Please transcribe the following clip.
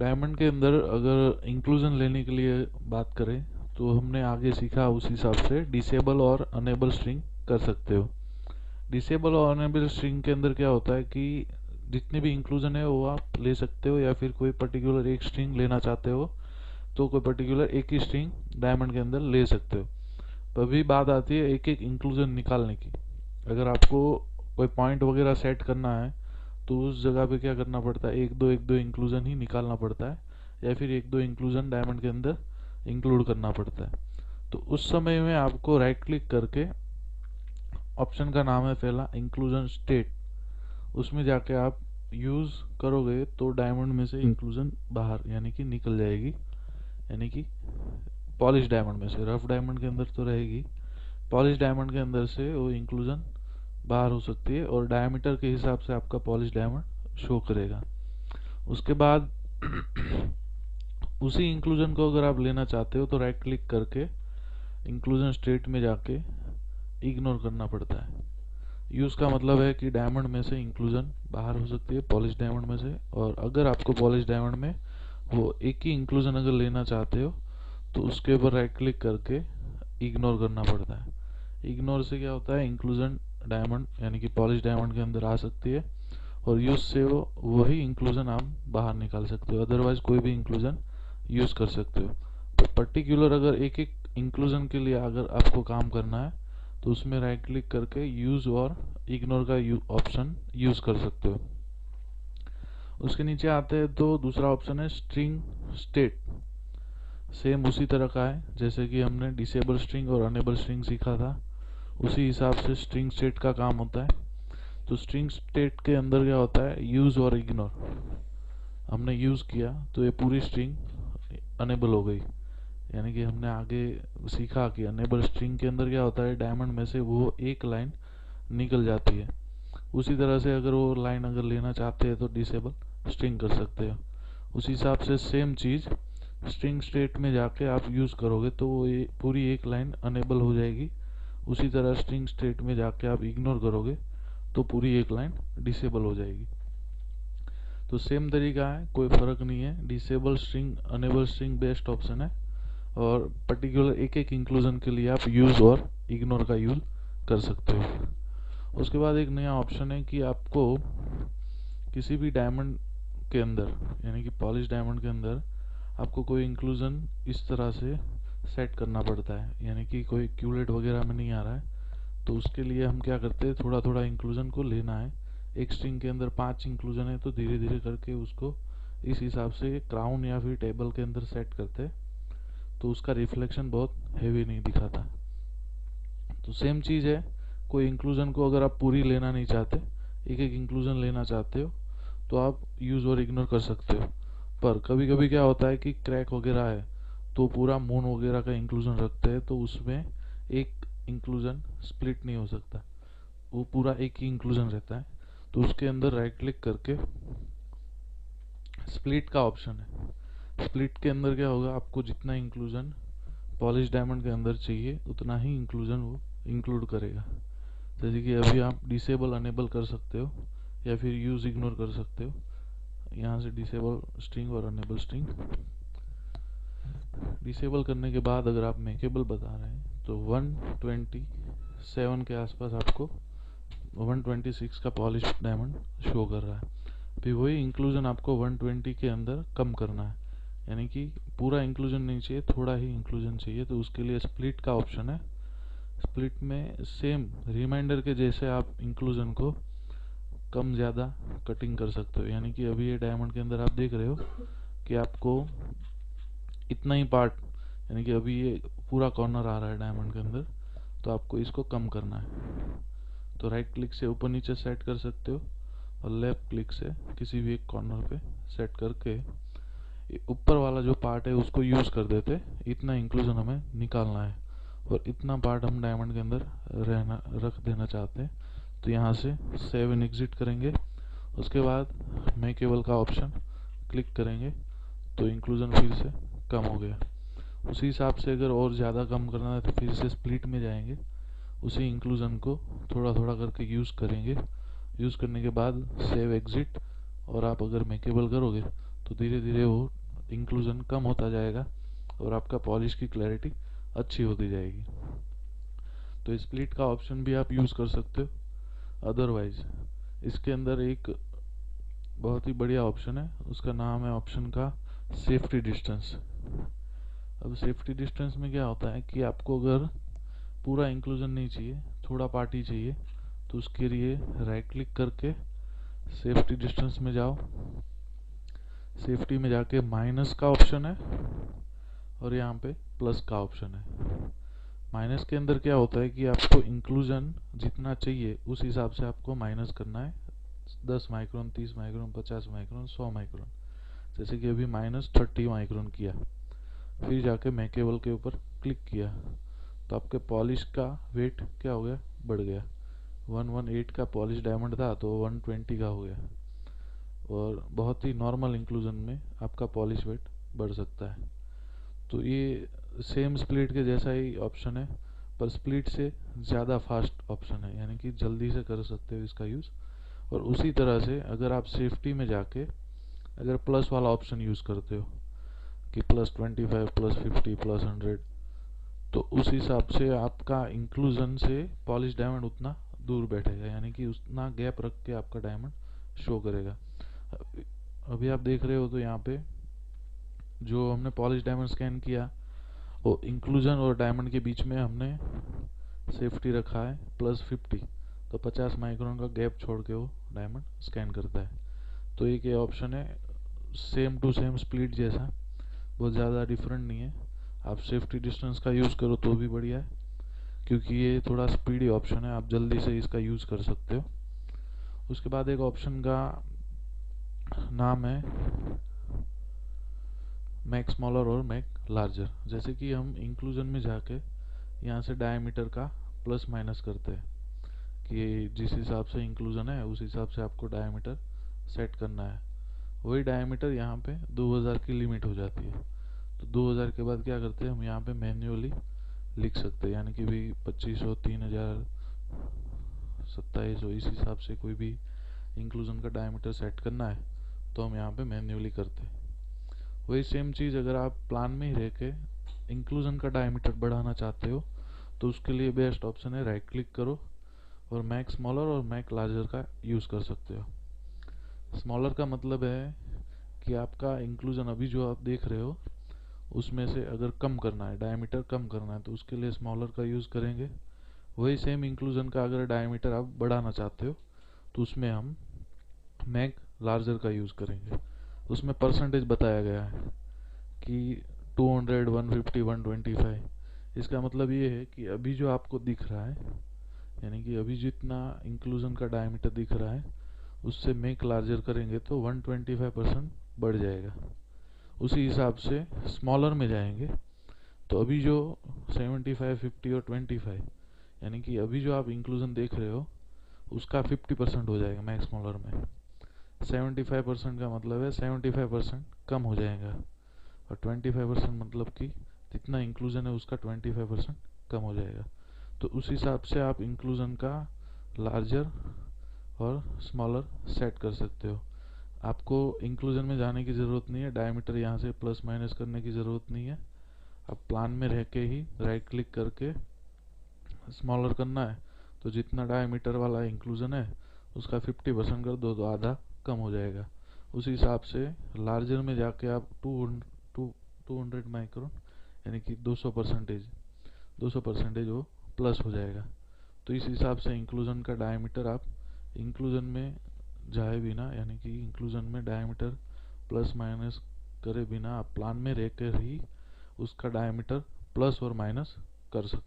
Diamond के अंदर अगर इंक्लूजन लेने के लिए बात करें तो हमने आगे सीखा उस हिसाब से डिसेबल और अनेबल स्ट्रिंग कर सकते हो। डिसेबल और अनेबल स्ट्रिंग के अंदर क्या होता है कि जितने भी इंक्लूजन है वो आप ले सकते हो, या फिर कोई पर्टिकुलर एक स्ट्रिंग लेना चाहते हो तो कोई पर्टिकुलर एक ही स्ट्रिंग डायमंड के अंदर ले सकते हो। तो अभी बात आती है एक एक इंक्लूजन निकालने की। अगर आपको कोई पॉइंट वगैरह सेट करना है तो उस जगह पे क्या करना पड़ता है, एक दो इंक्लूजन ही निकालना पड़ता है, या फिर एक दो इंक्लूजन डायमंड के अंदर इंक्लूड करना पड़ता है। तो उस समय में आपको राइट क्लिक करके, ऑप्शन का नाम है पहला इंक्लूजन स्टेट, उसमें जाके आप यूज़ करोगे तो डायमंड में से इंक्लूजन बाहर यानी कि निकल जाएगी, यानी कि पॉलिश डायमंड में से। रफ डायमंड के अंदर तो रहेगी, पॉलिश डायमंड के अंदर से वो इंक्लूजन बाहर हो सकती है, और डायमीटर के हिसाब से आपका पॉलिश डायमंड शो करेगा। उसके बाद उसी इंक्लूजन को अगर आप लेना चाहते हो तो राइट क्लिक करके इंक्लूजन स्टेट में जाके इग्नोर करना पड़ता है। यूज़ का मतलब है कि डायमंड में से इंक्लूजन बाहर हो सकती है, पॉलिश डायमंड में से, और अगर आपको पॉलिश डायमंड में वो एक ही इंक्लूजन अगर लेना चाहते हो तो उसके ऊपर राइट क्लिक करके इग्नोर करना पड़ता है। इग्नोर से क्या होता है, इंक्लूजन डायमंड यानी कि पॉलिश डायमंड के अंदर आ सकती है, और यूज़ से वो वही इंक्लूजन आप बाहर निकाल सकते हो। अदरवाइज कोई भी इंक्लूजन यूज़ कर सकते हो। तो पर्टिकुलर अगर एक एक इंक्लूजन के लिए अगर आपको काम करना है तो उसमें राइट क्लिक करके यूज़ और इग्नोर का ऑप्शन यूज़ कर सकते हो। उसके नीचे आते हैं तो दूसरा ऑप्शन है स्ट्रिंग स्टेट। सेम उसी तरह का है जैसे कि हमने डिसेबल स्ट्रिंग और अनेबल स्ट्रिंग सीखा था, उसी हिसाब से स्ट्रिंग स्टेट का काम होता है। तो स्ट्रिंग स्टेट के अंदर क्या होता है, यूज़ और इग्नोर। हमने यूज़ किया तो ये पूरी स्ट्रिंग अनेबल हो गई, यानी कि हमने आगे सीखा कि अनेबल स्ट्रिंग के अंदर क्या होता है, डायमंड में से वो एक लाइन निकल जाती है। उसी तरह से अगर वो लाइन अगर लेना चाहते हैं तो डिसेबल स्ट्रिंग कर सकते हो। उसी हिसाब से सेम चीज़ स्ट्रिंग स्टेट में जाके आप यूज़ करोगे तो वो ये पूरी एक लाइन अनेबल हो जाएगी। उसी तरह स्ट्रिंग स्टेट में जाके आप इग्नोर करोगे तो पूरी एक लाइन डिसेबल हो जाएगी। तो सेम तरीका है, कोई फ़र्क नहीं है। Disable string enable string best option है, और पर्टिकुलर एक एक इंक्लूजन के लिए आप यूज़ और इग्नोर का यूज़ कर सकते हो। उसके बाद एक नया ऑप्शन है कि आपको किसी भी डायमंड के अंदर यानी कि पॉलिश डायमंड के अंदर आपको कोई इंक्लूजन इस तरह से सेट करना पड़ता है, यानी कि कोई क्यूलेट वगैरह में नहीं आ रहा है तो उसके लिए हम क्या करते हैं, थोड़ा थोड़ा इंक्लूजन को लेना है। एक स्ट्रिंग के अंदर 5 इंक्लूजन है तो धीरे धीरे करके उसको इस हिसाब से क्राउन या फिर टेबल के अंदर सेट करते हैं तो उसका रिफ्लेक्शन बहुत हेवी नहीं दिखाता। तो सेम चीज़ है, कोई इंक्लूजन को अगर आप पूरी लेना नहीं चाहते, एक एक इंक्लूजन लेना चाहते हो तो आप यूज़ और इग्नोर कर सकते हो। पर कभी कभी क्या होता है कि क्रैक वगैरह है तो पूरा मून वगैरह का इंक्लूजन रखते हैं तो उसमें एक इंक्लूजन स्प्लिट नहीं हो सकता, वो पूरा एक ही इंक्लूजन रहता है। तो उसके अंदर राइट क्लिक करके स्प्लिट का ऑप्शन है। स्प्लिट के अंदर क्या होगा, आपको जितना इंक्लूजन पॉलिश डायमंड के अंदर चाहिए उतना ही इंक्लूजन वो इंक्लूड करेगा। जैसे कि अभी आप डिसेबल अनेबल कर सकते हो या फिर यूज़ इग्नोर कर सकते हो। यहाँ से डिसेबल स्ट्रिंग और अनेबल स्ट्रिंग डिसेबल करने के बाद अगर आप मेकेबल बता रहे हैं तो 127 के आसपास आपको 126 का पॉलिश डायमंड शो कर रहा है। अभी वही इंक्लूजन आपको 120 के अंदर कम करना है, यानी कि पूरा इंक्लूजन नहीं चाहिए, थोड़ा ही इंक्लूजन चाहिए। तो उसके लिए स्प्लिट का ऑप्शन है। स्प्लिट में सेम रिमाइंडर के जैसे आप इंक्लूजन को कम ज़्यादा कटिंग कर सकते हो, यानी कि अभी ये डायमंड के अंदर आप देख रहे हो कि आपको इतना ही पार्ट, यानी कि अभी ये पूरा कॉर्नर आ रहा है डायमंड के अंदर, तो आपको इसको कम करना है। तो राइट क्लिक से ऊपर नीचे सेट कर सकते हो और लेफ्ट क्लिक से किसी भी एक कॉर्नर पे सेट करके ऊपर वाला जो पार्ट है उसको यूज़ कर देते। इतना इंक्लूजन हमें निकालना है और इतना पार्ट हम डायमंड के अंदर रख देना चाहते हैं। तो यहाँ से सेव एंड एग्जिट करेंगे, उसके बाद मेकेबल का ऑप्शन क्लिक करेंगे तो इंक्लूजन फिर से कम हो गया। उसी हिसाब से अगर और ज़्यादा कम करना है तो फिर से स्प्लिट में जाएंगे, उसी इंक्लूजन को थोड़ा थोड़ा करके यूज़ करेंगे। यूज़ करने के बाद सेव एग्जिट, और आप अगर मेकेबल करोगे तो धीरे धीरे वो इंक्लूजन कम होता जाएगा और आपका पॉलिश की क्लैरिटी अच्छी होती जाएगी। तो स्प्लिट का ऑप्शन भी आप यूज़ कर सकते हो। अदरवाइज इसके अंदर एक बहुत ही बढ़िया ऑप्शन है, उसका नाम है ऑप्शन का सेफ्टी डिस्टेंस। अब सेफ्टी डिस्टेंस में क्या होता है कि आपको अगर पूरा इंक्लूजन नहीं चाहिए, थोड़ा पार्ट ही चाहिए, तो उसके लिए राइट क्लिक करके सेफ्टी डिस्टेंस में जाओ। सेफ्टी में जाके माइनस का ऑप्शन है और यहाँ पे प्लस का ऑप्शन है। माइनस के अंदर क्या होता है कि आपको इंक्लूजन जितना चाहिए उस हिसाब से आपको माइनस करना है। 10 माइक्रोन, 30 माइक्रोन, 50 माइक्रोन, 100 माइक्रोन। जैसे कि अभी -30 माइक्रोन किया, फिर जाके मैं केबल के ऊपर क्लिक किया तो आपके पॉलिश का वेट क्या हो गया, बढ़ गया। 118 का पॉलिश डायमंड था तो 120 का हो गया। और बहुत ही नॉर्मल इंक्लूजन में आपका पॉलिश वेट बढ़ सकता है। तो ये सेम स्प्लिट के जैसा ही ऑप्शन है, पर स्प्लिट से ज़्यादा फास्ट ऑप्शन है, यानी कि जल्दी से कर सकते हो इसका यूज़। और उसी तरह से अगर आप सेफ्टी में जाके अगर प्लस वाला ऑप्शन यूज़ करते हो कि +25, +50, +100, तो उस हिसाब से आपका इंक्लूजन से पॉलिश डायमंड उतना दूर बैठेगा, यानी कि उतना गैप रख के आपका डायमंड शो करेगा। अभी आप देख रहे हो तो यहाँ पे जो हमने पॉलिश डायमंड स्कैन किया वो इंक्लूजन और डायमंड के बीच में हमने सेफ्टी रखा है +50, तो 50 माइक्रोन का गैप छोड़ के वो डायमंड स्कैन करता है। तो एक ये ऑप्शन है सेम टू सेम स्प्लिट जैसा, बहुत ज़्यादा डिफरेंट नहीं है। आप सेफ्टी डिस्टेंस का यूज़ करो तो भी बढ़िया है, क्योंकि ये थोड़ा स्पीडी ऑप्शन है, आप जल्दी से इसका यूज़ कर सकते हो। उसके बाद एक ऑप्शन का नाम है मैक स्मॉलर और मैक लार्जर। जैसे कि हम इंक्लूजन में जाके यहाँ से डायमीटर का प्लस माइनस करते हैं कि जिस हिसाब से इंक्लूजन है उस हिसाब से आपको डायमीटर सेट करना है। वही डायमीटर यहाँ पे 2000 की लिमिट हो जाती है। तो 2000 के बाद क्या करते हैं हम यहाँ पे मैन्युअली लिख सकते हैं, यानी कि भी 2500, 3000, 2700, इस हिसाब से कोई भी इंक्लूजन का डायमीटर सेट करना है तो हम यहाँ पे मैन्युअली करते हैं। वही सेम चीज़ अगर आप प्लान में ही रह के इंक्लूजन का डायमीटर बढ़ाना चाहते हो तो उसके लिए बेस्ट ऑप्शन है राइट क्लिक करो और मैक स्मॉलर और मैक लार्जर का यूज़ कर सकते हो। स्मॉलर का मतलब है कि आपका इंक्लूजन अभी जो आप देख रहे हो उसमें से अगर कम करना है, डायमीटर कम करना है, तो उसके लिए स्मॉलर का यूज़ करेंगे। वही सेम इंक्लूजन का अगर डायमीटर आप बढ़ाना चाहते हो तो उसमें हम मैक लार्जर का यूज़ करेंगे। उसमें परसेंटेज बताया गया है कि 200, 150, 125। इसका मतलब ये है कि अभी जो आपको दिख रहा है, यानी कि अभी जितना इंक्लूजन का डायमीटर दिख रहा है उससे मेक लार्जर करेंगे तो 125% बढ़ जाएगा। उसी हिसाब से स्मॉलर में जाएंगे तो अभी जो 75, 50 और 25, यानी कि अभी जो आप इंक्लूजन देख रहे हो उसका 50% हो जाएगा मैक स्मॉलर में। 75% का मतलब है 75% कम हो जाएगा और 25% मतलब कि जितना इंक्लूजन है उसका 25% कम हो जाएगा। तो उस हिसाब से आप इंक्लूजन का लार्जर और स्मॉलर सेट कर सकते हो। आपको इंक्लूजन में जाने की ज़रूरत नहीं है, डायमीटर यहाँ से प्लस माइनस करने की ज़रूरत नहीं है। आप प्लान में रह के ही राइट क्लिक करके स्मॉलर करना है तो जितना डायमीटर वाला इंक्लूजन है उसका 50% कर दो तो आधा कम हो जाएगा। उसी हिसाब से लार्जर में जाके आप 200 माइक्रोन यानी कि 200% वो प्लस हो जाएगा। तो इस हिसाब से इंक्लूजन का डायमीटर आप इंक्लूजन में जाए बिना, यानी कि इंक्लूजन में डायमीटर प्लस माइनस करे बिना आप प्लान में रहकर ही उसका डायमीटर प्लस और माइनस कर सकते